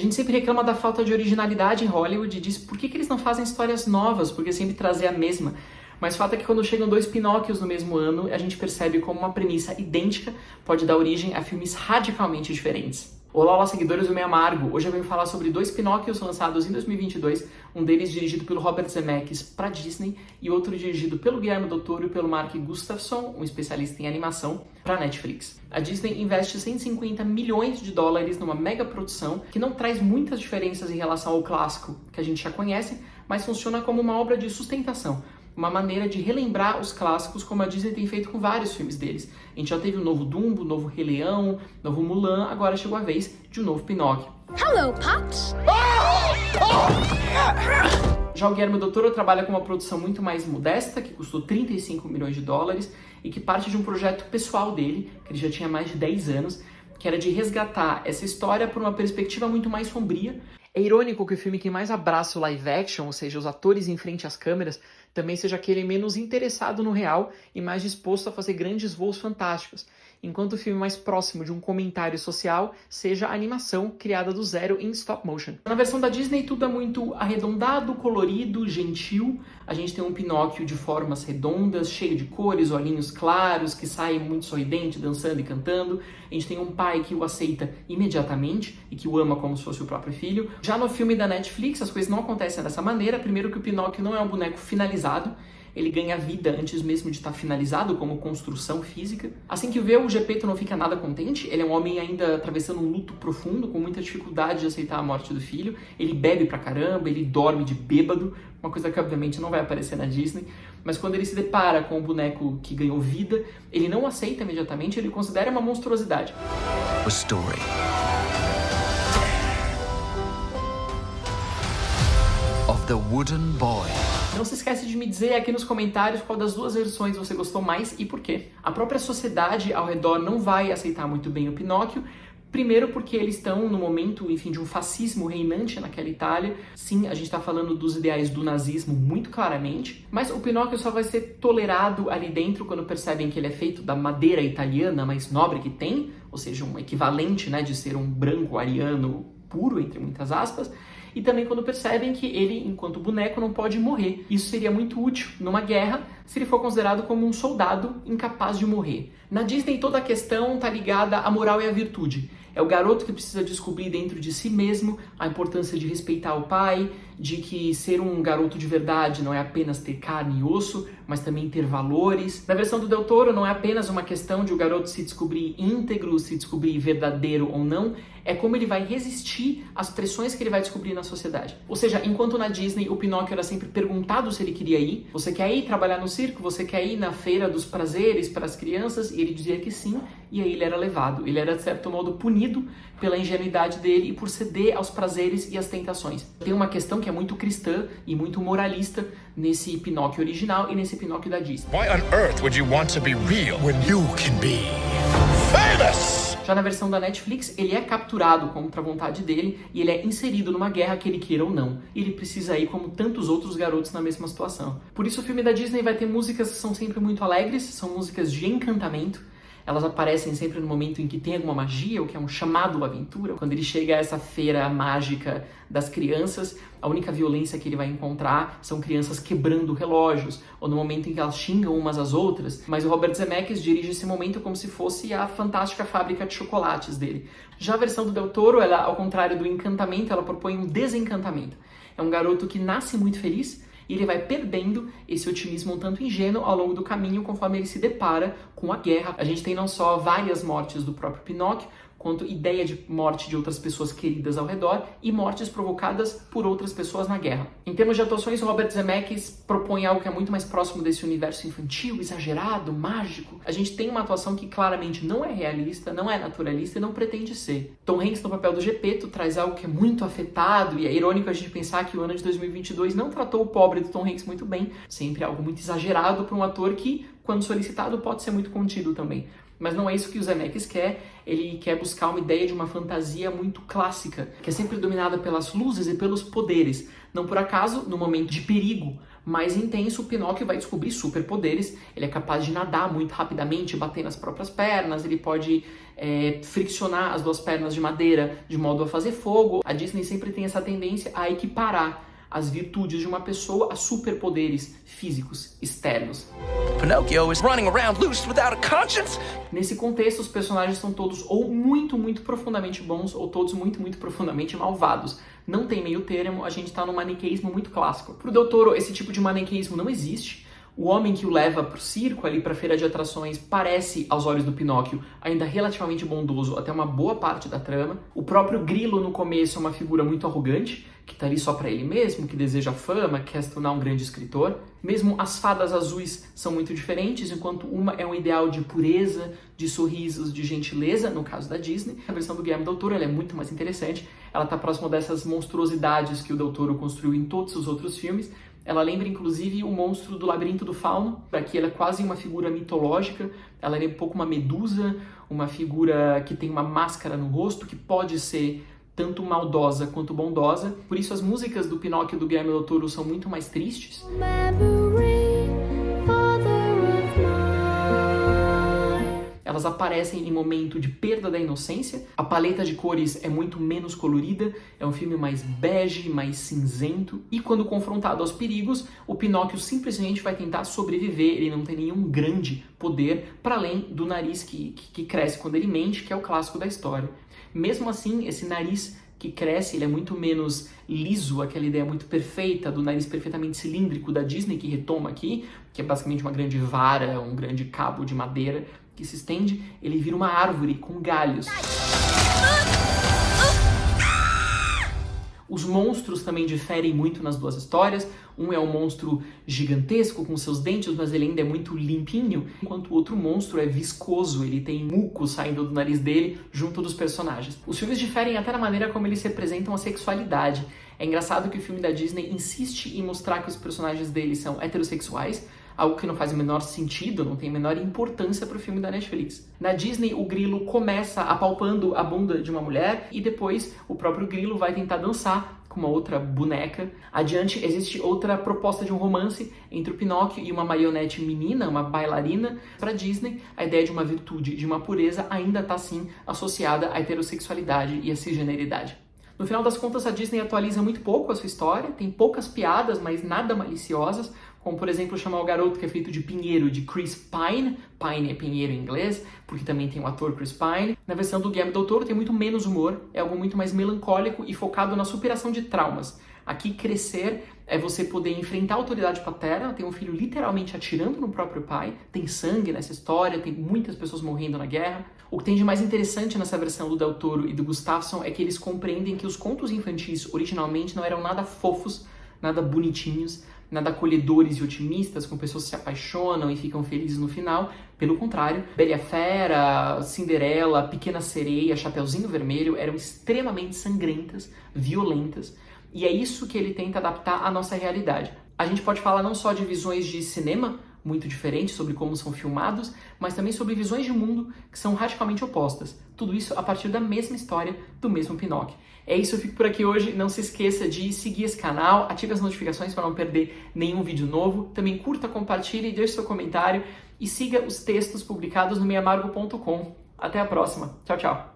gente sempre reclama da falta de originalidade em Hollywood e diz por que eles não fazem histórias novas, porque sempre trazer a mesma. Mas o fato é que quando chegam dois Pinóquios no mesmo ano, a gente percebe como uma premissa idêntica pode dar origem a filmes radicalmente diferentes. Olá, seguidores do Meio Amargo! Hoje eu venho falar sobre dois Pinóquios lançados em 2022, um deles dirigido pelo Robert Zemeckis para Disney e outro dirigido pelo Guillermo del Toro e pelo Mark Gustafson, um especialista em animação, para Netflix. A Disney investe 150 milhões de dólares numa mega produção que não traz muitas diferenças em relação ao clássico que a gente já conhece, mas funciona como uma obra de sustentação, uma maneira de relembrar os clássicos como a Disney tem feito com vários filmes deles. A gente já teve o novo Dumbo, o novo Rei Leão, o novo Mulan, agora chegou a vez de um novo Pinóquio. Hello, Pops! Já o Guillermo del Toro trabalha com uma produção muito mais modesta, que custou 35 milhões de dólares e que parte de um projeto pessoal dele, que ele já tinha mais de 10 anos, que era de resgatar essa história por uma perspectiva muito mais sombria. É irônico que o filme que mais abraça o live action, ou seja, os atores em frente às câmeras, também seja aquele menos interessado no real e mais disposto a fazer grandes voos fantásticos, enquanto o filme mais próximo de um comentário social seja a animação criada do zero em stop motion. Na versão da Disney tudo é muito arredondado, colorido, gentil. A gente tem um Pinóquio de formas redondas, cheio de cores, olhinhos claros, que sai muito sorridente, dançando e cantando. A gente tem um pai que o aceita imediatamente e que o ama como se fosse o próprio filho. Já no filme da Netflix as coisas não acontecem dessa maneira. Primeiro que o Pinóquio não é um boneco finalizado, ele ganha vida antes mesmo de estar finalizado como construção física. Assim que vê, o Gepeto não fica nada contente, ele é um homem ainda atravessando um luto profundo, com muita dificuldade de aceitar a morte do filho, ele bebe pra caramba, ele dorme de bêbado, uma coisa que obviamente não vai aparecer na Disney, mas quando ele se depara com o boneco que ganhou vida, ele não aceita imediatamente, ele considera uma monstruosidade. A story of the wooden boy. Não se esquece de me dizer aqui nos comentários qual das duas versões você gostou mais e por quê. A própria sociedade ao redor não vai aceitar muito bem o Pinóquio, primeiro porque eles estão no momento, enfim, de um fascismo reinante naquela Itália. Sim, a gente está falando dos ideais do nazismo muito claramente, mas o Pinóquio só vai ser tolerado ali dentro quando percebem que ele é feito da madeira italiana mais nobre que tem, ou seja, um equivalente, né, de ser um branco ariano puro, entre muitas aspas, e também quando percebem que ele, enquanto boneco, não pode morrer. Isso seria muito útil numa guerra se ele for considerado como um soldado incapaz de morrer. Na Disney toda a questão está ligada à moral e à virtude. É o garoto que precisa descobrir dentro de si mesmo a importância de respeitar o pai, de que ser um garoto de verdade não é apenas ter carne e osso, mas também ter valores. Na versão do Del Toro não é apenas uma questão de o garoto se descobrir íntegro, se descobrir verdadeiro ou não, é como ele vai resistir às pressões que ele vai descobrir na sociedade. Ou seja, enquanto na Disney o Pinóquio era sempre perguntado se ele queria ir, você quer ir trabalhar no circo, você quer ir na feira dos prazeres para as crianças, e ele dizia que sim, e aí ele era levado. Ele era, de certo modo, punido pela ingenuidade dele e por ceder aos prazeres e às tentações. Tem uma questão que é muito cristã e muito moralista nesse Pinóquio original e nesse Pinóquio da Disney. Why on earth would you want to be real when you can be famous? Já na versão da Netflix, ele é capturado contra a vontade dele e ele é inserido numa guerra que ele queira ou não. E ele precisa ir como tantos outros garotos na mesma situação. Por isso o filme da Disney vai ter músicas que são sempre muito alegres, são músicas de encantamento. Elas aparecem sempre no momento em que tem alguma magia, ou que é um chamado à aventura. Quando ele chega a essa feira mágica das crianças, a única violência que ele vai encontrar são crianças quebrando relógios, ou no momento em que elas xingam umas às outras. Mas o Robert Zemeckis dirige esse momento como se fosse a fantástica fábrica de chocolates dele. Já a versão do Del Toro, ela, ao contrário do encantamento, ela propõe um desencantamento. É um garoto que nasce muito feliz, e ele vai perdendo esse otimismo um tanto ingênuo ao longo do caminho conforme ele se depara com a guerra. A gente tem não só várias mortes do próprio Pinóquio, quanto ideia de morte de outras pessoas queridas ao redor e mortes provocadas por outras pessoas na guerra. Em termos de atuações, o Robert Zemeckis propõe algo que é muito mais próximo desse universo infantil, exagerado, mágico. A gente tem uma atuação que claramente não é realista, não é naturalista e não pretende ser. Tom Hanks, no papel do Gepeto, traz algo que é muito afetado e é irônico a gente pensar que o ano de 2022 não tratou o pobre do Tom Hanks muito bem. Sempre algo muito exagerado para um ator que, quando solicitado, pode ser muito contido também. Mas não é isso que o Zemeckis quer, ele quer buscar uma ideia de uma fantasia muito clássica, que é sempre dominada pelas luzes e pelos poderes. Não por acaso, no momento de perigo mais intenso, o Pinóquio vai descobrir superpoderes. Ele é capaz de nadar muito rapidamente, bater nas próprias pernas, ele pode friccionar as duas pernas de madeira de modo a fazer fogo. A Disney sempre tem essa tendência a equiparar as virtudes de uma pessoa a superpoderes físicos externos. Pinocchio is running around loose without a conscience. Nesse contexto, os personagens são todos ou muito, muito profundamente bons ou todos muito, muito profundamente malvados. Não tem meio termo, a gente tá num maniqueísmo muito clássico. Pro Del Toro, esse tipo de maniqueísmo não existe. O homem que o leva pro circo, ali pra feira de atrações, parece, aos olhos do Pinóquio, ainda relativamente bondoso até uma boa parte da trama. O próprio Grilo, no começo, é uma figura muito arrogante, que tá ali só pra ele mesmo, que deseja fama, quer se tornar um grande escritor. Mesmo as fadas azuis são muito diferentes, enquanto uma é um ideal de pureza, de sorrisos, de gentileza, no caso da Disney. A versão do Guillermo del Toro ela é muito mais interessante, ela tá próxima dessas monstruosidades que o Del Toro construiu em todos os outros filmes. Ela lembra, inclusive, o monstro do Labirinto do Fauno. Aqui ela é quase uma figura mitológica. Ela é um pouco uma medusa, uma figura que tem uma máscara no rosto, que pode ser tanto maldosa quanto bondosa. Por isso as músicas do Pinóquio do Guillermo del Toro são muito mais tristes. Elas aparecem em momento de perda da inocência. A paleta de cores é muito menos colorida, é um filme mais bege, mais cinzento. E quando confrontado aos perigos, o Pinóquio simplesmente vai tentar sobreviver. Ele não tem nenhum grande poder para além do nariz que cresce quando ele mente, que é o clássico da história. Mesmo assim, esse nariz que cresce, ele é muito menos liso, aquela ideia muito perfeita do nariz perfeitamente cilíndrico da Disney, que retoma aqui, que é basicamente uma grande vara, um grande cabo de madeira que se estende, ele vira uma árvore com galhos. Os monstros também diferem muito nas duas histórias. Um é um monstro gigantesco com seus dentes, mas ele ainda é muito limpinho, enquanto o outro monstro é viscoso, ele tem muco saindo do nariz dele junto dos personagens. Os filmes diferem até na maneira como eles representam a sexualidade. É engraçado que o filme da Disney insiste em mostrar que os personagens deles são heterossexuais, algo que não faz o menor sentido, não tem a menor importância para o filme da Netflix. Na Disney, o Grilo começa apalpando a bunda de uma mulher e depois o próprio Grilo vai tentar dançar com uma outra boneca. Adiante, existe outra proposta de um romance entre o Pinóquio e uma marionete menina, uma bailarina. Para Disney, a ideia de uma virtude, de uma pureza, ainda está sim associada à heterossexualidade e à cisgeneridade. No final das contas, a Disney atualiza muito pouco a sua história, tem poucas piadas, mas nada maliciosas, como, por exemplo, chamar o garoto que é feito de pinheiro de Chris Pine. Pine é pinheiro em inglês, porque também tem o ator Chris Pine. Na versão do Guillermo del Toro tem muito menos humor, é algo muito mais melancólico e focado na superação de traumas. Aqui, crescer é você poder enfrentar a autoridade paterna, tem um filho literalmente atirando no próprio pai, tem sangue nessa história, tem muitas pessoas morrendo na guerra. O que tem de mais interessante nessa versão do Del Toro e do Gustafsson é que eles compreendem que os contos infantis originalmente não eram nada fofos, nada bonitinhos, nada acolhedores e otimistas, com pessoas que se apaixonam e ficam felizes no final. Pelo contrário, Bela e a Fera, Cinderela, Pequena Sereia, Chapeuzinho Vermelho eram extremamente sangrentas, violentas, e é isso que ele tenta adaptar à nossa realidade. A gente pode falar não só de visões de cinema muito diferentes sobre como são filmados, mas também sobre visões de mundo que são radicalmente opostas. Tudo isso a partir da mesma história, do mesmo Pinóquio. É isso, eu fico por aqui hoje. Não se esqueça de seguir esse canal, ative as notificações para não perder nenhum vídeo novo. Também curta, compartilhe, deixe seu comentário e siga os textos publicados no meiamargo.com. Até a próxima. Tchau, tchau.